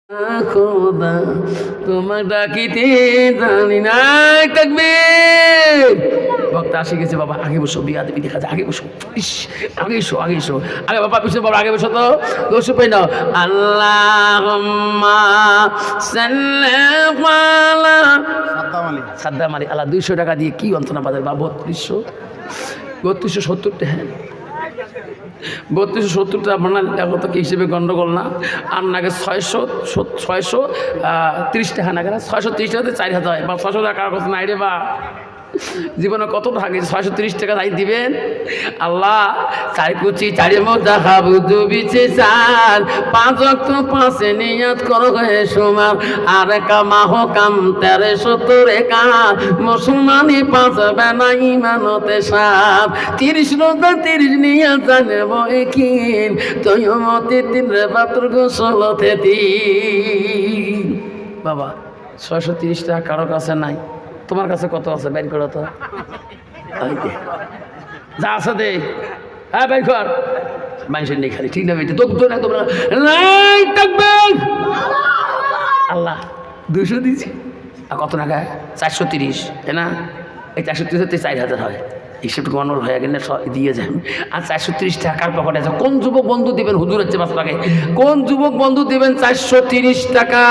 খোদা তোমার ডাকিতে জানি না থাকবে। বক্তা আসে গেছে, বাবা আগে বসো, বিয়া দেবী দেখা যায়, আগে বসো, ইস আগে এসো, আগে এসো, আগে বাবা পিছনে বাবা আগে বসো তো, বসে পাই নাও। আল্লাহুম্মা সাল্লি আলা সাদ্দাম আলী। আল্লাহ 200 টাকা দিয়ে কি অন্তনা বাজার বা 3270 টাকা, 3270 টাকা বানাল দেখো তো কি হিসেবে গন্ডগোল না। আর নাকি 630 টাকা না, কেন 630 টাকাতে 4000 হয় বা 600 টাকা কারো কথা নাই রে বা জীবনে কত টাকা 630 টাকা তাই দিবেন। আল্লাহ চাই কুচি চারি মজা হাবু দুবিছে চার 5 ওয়াক্ত 5 নিয়াত করো হে সুমার আর কামাহ কাম 1370 কার মুসলমানি 5 বেনা ইমানতে সার 30 রোজা 30 নিয়াত জানব একিন তুই মতে 3 রে বাতর গোসলতে 3। বাবা 630 টাকা কারো কাছে নাই, তোমার কাছে কত আছে বের করো তো, যা আছে দে, হ্যাঁ বের কর। মানুষের নেই খালি, ঠিক না বেটে দগ্ধ না তোমরা আল্লাহ 200 দিয়েছি আর কত টাকা 430, তাই না? এই 430 4000 হয়, হিসেবটুকু অনর হয়ে গেলে দিয়ে যান। আর 430 টাকার পকেটে আছে। কোন যুবক বন্ধু দিবেন হুজুর হচ্ছে বাস পাকে, কোন যুবক বন্ধু দিবেন 430 টাকা?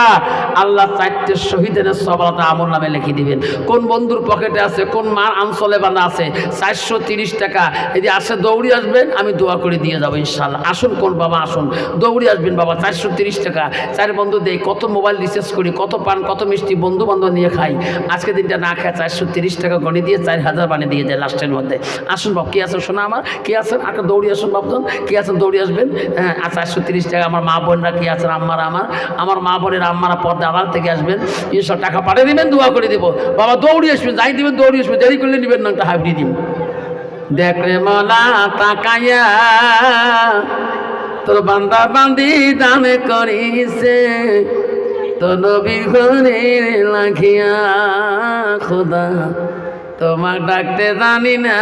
আল্লাহ 4টে শহীদের সফলতা আমল নামে লিখে দিবেন। কোন বন্ধুর পকেটে আছে, কোন মার আনসলে বাঁধা আছে 430 টাকা? এই যে আসে দৌড়ি আসবেন, আমি দোয়া করে দিয়ে যাবো ইনশাল্লাহ। আসুন কোন বাবা আসুন, দৌড়ি আসবেন বাবা। 430 টাকা 4 বন্ধু দেয়, কত মোবাইল রিচার্জ করি, কত পান, কত মিষ্টি বন্ধু বান্ধব নিয়ে খাই। আজকে দিনটা না খায় 430 টাকা গণে দিয়ে 4000 বানিয়ে দিয়ে যায় লাস্টের মধ্যে। আসুন বাবু, কে আছেন শোনা আমার, কে আছেন আগে দৌড়ি আসুন বাবুজন, কে আছেন দৌড়ি আসবেন। হ্যাঁ 430 টাকা আমার মা বোনরা কে আছেন, আম্মারা আমার মা বোনের আম্মারা পর্দা আড়াল থেকে আসবেন, এইসব টাকা পাঠিয়ে দিবেন, দোয়া করে দেবো। বাবা দৌড়ি আসবেন, যাই দিবেন দৌড়ি আসবেন, দেরি করলে নেবেন না, একটা হাইব্রিড দিন। দেখলে মালা তাকাইয়া তোর বান্দা বান্দি দানে করিছে, তো নবীর ঘরে লাখিয়া খোদা তোমার ডাকতে জানি না,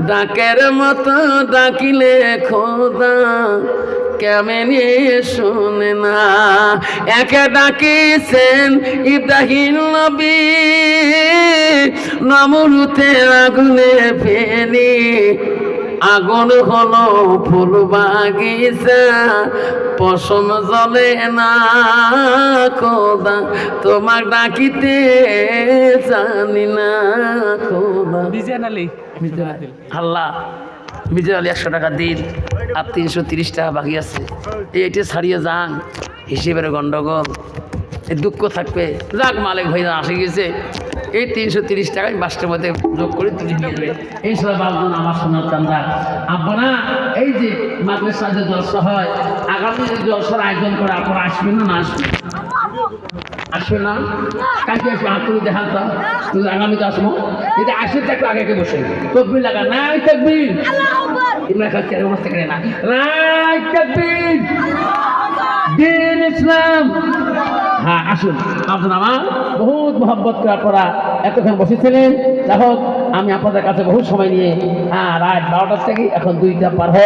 ডাকের মতো ডাকিলে খোদা কেমনে শুনে না। একে ডাকিছেন ইব্রাহিম নবী নমরুদের আগুনে ফেলি, আগুন হলো ফুল বাগিচা পশম জ্বলে না খোদা তোমার ডাকিতে জানি না খোদা। আল্লাহ মিজান আলী 100 টাকা দিন আর 330 টাকা বাকি আছে, এইটা ছাড়িয়ে যান, হিসেবের গন্ডগোল, এই দুঃখ থাকবে। যাক মালিক ভাই আসে গেছে, এই 330 টাকায় বাসটার মধ্যে যোগ করে তুলে নিয়ে যাবে। এই সব বাবুন আমার সোনার চান্দা আপনারা, এই যে মাদ্রাসা যে জলসা হয়, আগামী যে জলসার আয়োজন করে আপনারা আসবেন না আসবেন? আসবেন না? কালকে আসবে হাত তুলে দেখান তো, আগামীতে আসবো। এটা আসে থাকলে আগে বসে তকবির লাগা, নাই তকবির ইমরান খান চেয়ারের অবস্থা করে না, নাই তকবির দিন ইসলাম। হ্যাঁ আসুন আপনার আমার বহুত মোহাম্মত করে আপনারা এতক্ষণ বসেছিলেন। যাই হোক আমি আপনাদের কাছে বহু সময় নিয়ে রাত 12টার থেকে এখন 2টা পার হয়।